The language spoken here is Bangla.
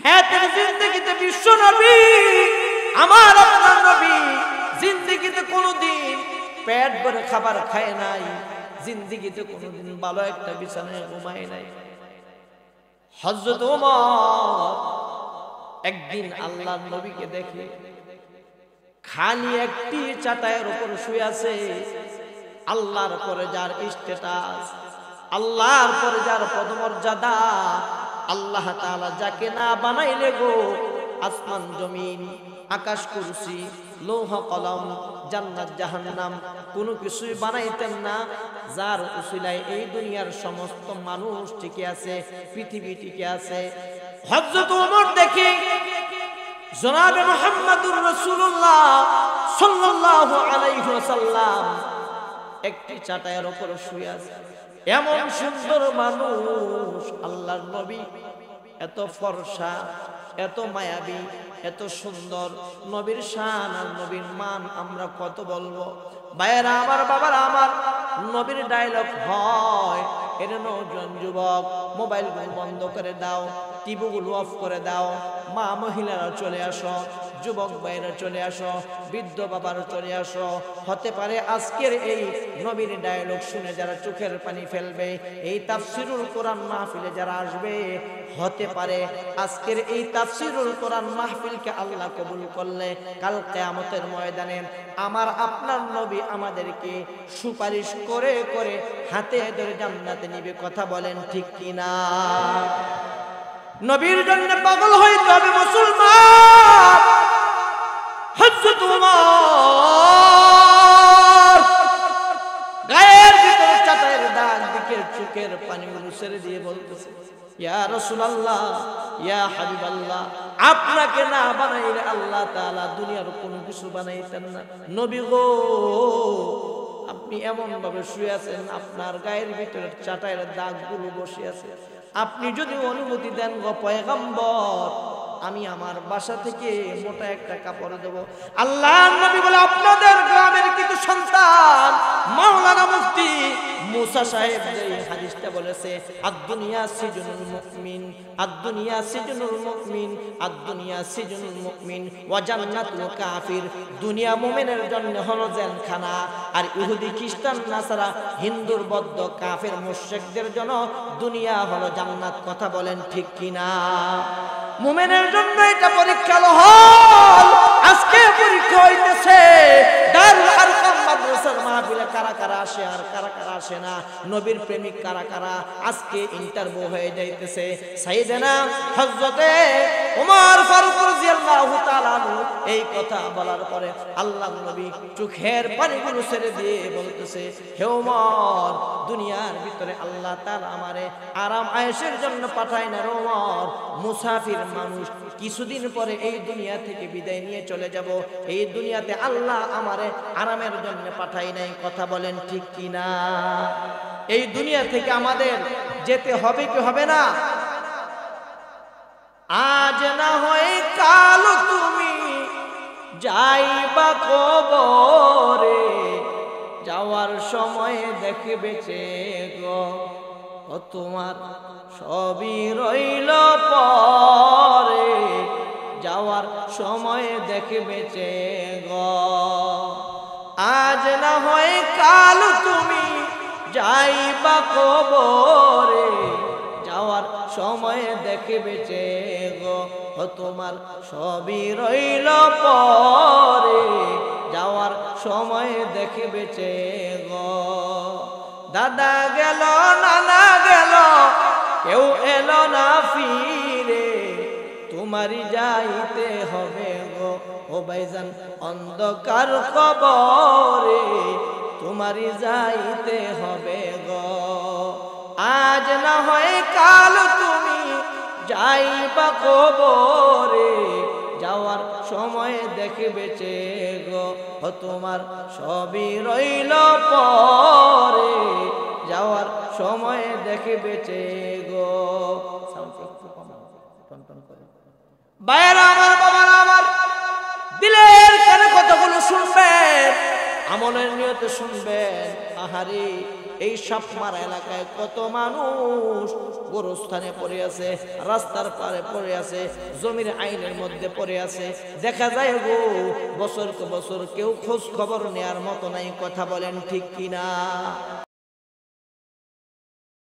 হায়াতের জিন্দেগিতে বিশ্ব নবী আমার আপনার নবী জিন্দেগিতে কোনোদিন পেট ভরে খাবার খায় নাই, জিন্দেগিতে কোনোদিন ভালো একটা বিছানায় ঘুমায় নাই। হযরত ওমর একদিন আল্লাহর নবীকে দেখে খালি একটি চাটাইয়ের উপর শুয়ে আছে। আল্লাহর পরে যার স্ট্যাটাস, আল্লাহর পরে যার পদমর্যাদা, আল্লাহ তাআলা যাকে না বানাইলে গো আসমান জমিন আকাশ কুরসি লৌহ কলম জান্নাত জাহান্নাম কোনো কিছুই বানাইতেন না, যার উসিলায় এই দুনিয়ার সমস্ত মানুষ টিকে আছে, পৃথিবী টিকে আছে। হযরত ওমর দেখে জনাবে মুহাম্মদুর রাসূলুল্লাহ সাল্লাল্লাহু আলাইহি ওয়াসাল্লাম একটি চাটাইয়ের উপর শুয়ে আছে। এমন সুন্দর মানুষ আল্লাহর নবী, এত ফর্সা, এত মায়াবী, এত সুন্দর। নবীর শান আর নবীর মান আমরা কত বলবো। ভাইয়েরা আমার, বাবারা আমার, নবীর ডায়লগ হয় এর নজন যুবক মোবাইলগুলো বন্ধ করে দাও, টিভিগুলো অফ করে দাও, মা মহিলারা চলে আসো, যুবক ভাইরা চলে আসো, বৃদ্ধ বাবারা চলে আসো। হতে পারে আজকের এই নবীর ডায়লগ শুনে যারা চোখের পানি ফেলবে, এই তাফসিরুল কোরআন মাহফিলে যারা আসবে, হতে পারে আজকের এই তাফসিরুল কোরআন মাহফিলকে আল্লাহ কবুল করলে কাল কিয়ামতের ময়দানে আমার আপনার নবী আমাদেরকে সুপারিশ করে করে হাতে ধরে জান্নাতে নিবে। কথা বলেন ঠিক কিনা? নবীর জন্য পাগল হইতে হবে মুসলমান। হযরত ওমর গায়ের ভিতরে চাটাইয়ের দাগ দিকে চোখের পানিগুলো ছেড়ে দিয়ে বলতেছে, ইয়া রাসূলুল্লাহ, ইয়া হাবিবাল্লাহ, আপনাকে না বানাইলে আল্লাহ তাআলা দুনিয়ার কোনো কিছু বানাইতেন না। নবী গো, আপনি এমন ভাবে শুয়ে আছেন, আপনার গায়ের ভিতরে চাটাইয়ের দাগগুলো বসে আছে। আপনি যদি অনুমতি দেন গো পয়গম্বর, আমি আমার বাসা থেকে মোটা একটা কাপড় দেব। আল্লাহর নবী বলে, আপনাদের গ্রামের কিছু সন্তান মাওলানা মুফতি মুসা সাহেব যে হাদিসটা বলেছে, আদ-দুনিয়া সিজনুল মুমিন, আদ-দুনিয়া সিজনুল মুমিন, আদ-দুনিয়া সিজনুল মুমিন ওয়া জান্নাতুল কাফির। দুনিয়া মুমিনের জন্য হলো জেলখানা, আর ইহুদি খ্রিস্টান নাসারা হিন্দুর বৌদ্ধ কাফের মুশরিকদের জন্য দুনিয়া হলো জান্নাত। কথা বলেন ঠিক কিনা? মুমিনের জন্য এটা পরীক্ষা হল। আজকে পরীক্ষা হইতেছে দারুল আরকাম মাদ্রাসার মাহফিলে কারা কারা আসে আর কারা কারা আসে না, নবীর প্রেমিক কারা কারা, আজকে ইন্টারভিউ হয়ে যাইতেছে। সাইয়েদনা হযরতে ওমর ফারুক রাদিয়াল্লাহু তাআলা এই কথা বলার পরে আল্লাহর নবী চোখের পানিগুলো ছেড়ে দিয়ে বলতেছে, হে ওমর, দুনিয়ার ভিতরে আল্লাহ তাআলা আমারে আরাম আয়েশের জন্য পাঠায় না। ওমর মুসাফির মানুষ, কিছুদিন পরে এই দুনিয়া থেকে বিদায় নিয়ে চলে যাব। এই দুনিয়াতে আল্লাহ আমারে আরামের জন্য পাঠায় নাই। কথা বলেন ঠিক কিনা? এই দুনিয়া থেকে আমাদের যেতে হবে কি হবে না? আজ না হয় কাল তুমি যাইবা কবরে, যাওয়ার সময় দেখবে গো ও তোমার সবই রইল পরে, যাওয়ার সময় দেখবে গো। আজ না হয় কাল তুমি যাইবা কবরে, যাওয়ার সময় দেখবে গো ও তোমার সবই রইল পরে, যাওয়ার সময় দেখবে গো। দাদা গেল, নানা গেল, কেউ এলো না ফিরে, তোমারই যাইতে হবে গো ও ভাইজান অন্ধকার কবরে, তোমারই যাইতে হবে গো। আজ না হয় কাল তুমি যাইবা কবরে, যাওয়ার সময় দেখবে গো ও তোমার সবই রইল পরে, যাওয়ার সময় দেখবে গো। বাইরে আমার, বাবার আমার, দিলের কানে কতগুলো শুনবেন, আমলের নিয়তে শুনবেন। আহারে এই সাপমারা এলাকায় কত মানুষ গোরস্থানে পড়ে আছে, রাস্তার পারে পড়ে আছে, জমির আইনের মধ্যে পড়ে আছে। দেখা যায় গো বছর বছর কেউ খোঁজ খবর নেয়ার মতো নাই। কথা বলেন ঠিক কিনা?